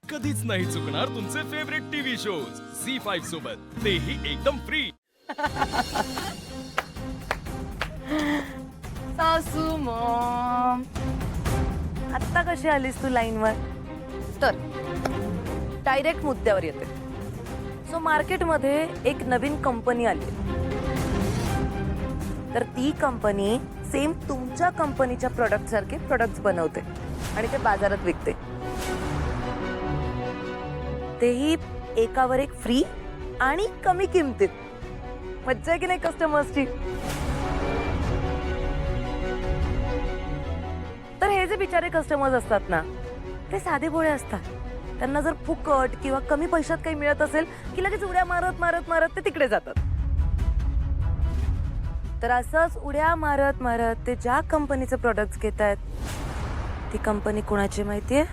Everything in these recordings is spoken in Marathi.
कधीच नाही चुकणार तुमचे फेवरेट टीव्ही शोज झी5 सोबत, तेही एकदम फ्री. सासू मॉम, आत्ता कशी आलीस तू लाईनवर? तर डायरेक्ट मुद्द्यावर येते. सो मार्केटमध्ये एक नवीन कंपनी आली, तर ती कंपनी सेम तुमच्या कंपनीच्या प्रोडक्ट सारखे प्रोडक्ट्स बनवते आणि ते बाजारात विकते, तेही एकावर एक फ्री आणि कमी किमतीत. मज्जा आहे की नाही कस्टमर्सची? तर हे जे बिचारे कस्टमर्स असतात ना, ते साधे भोळे असतात. त्यांना जर फुकट किंवा कमी पैशात काही मिळत असेल की लगेच उड्या मारत मारत मारत ते तिकडे जातात. तर असंच उड्या मारत मारत ते ज्या कंपनीचे प्रोडक्ट्स घेत आहेत, ती कंपनी कोणाची माहितीये?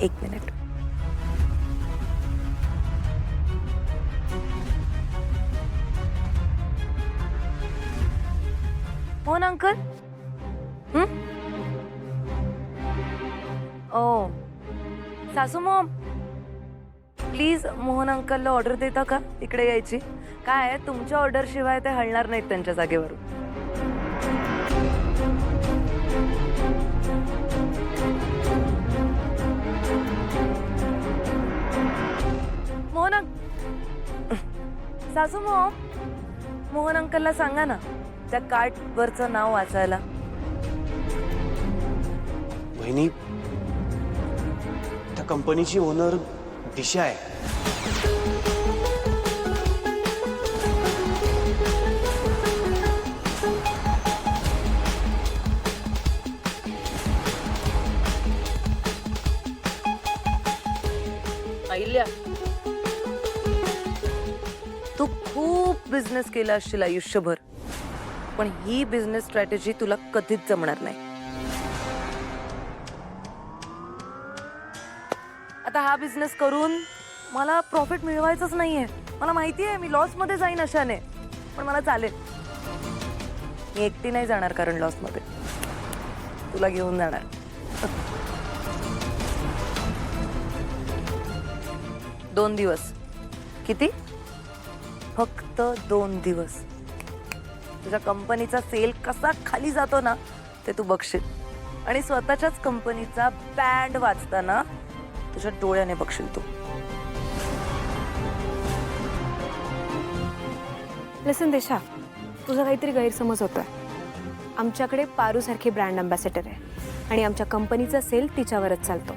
एक मिनिट. मोहन अंकल. ओ सासू मॉम, प्लीज मोहन अंकलला ऑर्डर देता का इकडे यायची? काय तुमच्या ऑर्डर शिवाय ते हलणार नाहीत त्यांच्या जागेवरून. मोहन सासू मॉम, मोहन अंकलला सांगा ना त्या कार्ड वरचं नाव वाचायला. वहिनी, त्या कंपनीची ओनर दिशा आहे. अहिल्या, तू खूप बिझनेस केला असशील आयुष्यभर, पण ही बिझनेस स्ट्रॅटेजी तुला कधीच जमणार नाही. आता हा बिझनेस करून मला प्रॉफिट मिळवायचंच नाहीये. मला माहिती आहे मी लॉस मध्ये जाईन अशाने, पण मला चालेल. मी एकटी नाही जाणार, कारण लॉस मध्ये तुला घेऊन जाणार. 2 दिवस. किती? फक्त 2 दिवस. तुझ्या कंपनीचा सेल कसा खाली जातो ना, ते तू बघशील. आणि स्वतःच्याच कंपनीचा बँड वाजताना तुझ्या डोळ्याने बघशील तू. लिसन दिशा, तुझा काहीतरी गैरसमज होतोय. आमच्याकडे पारू सारखी ब्रँड अँबॅसेडर आहे आणि आमच्या कंपनीचा सेल तिच्यावरच चालतो.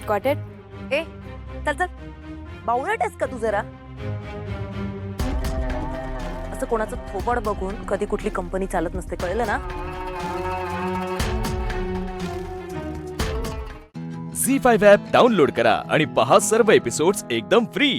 Got it? ए चल चल, बावळट आहेस का तू जरा? असं कोणाचं थोबड बघून कधी कुठली कंपनी चालत नसते, कळलं ना? झी5 ॲप डाउनलोड करा आणि पहा सर्व एपिसोड्स एकदम फ्री.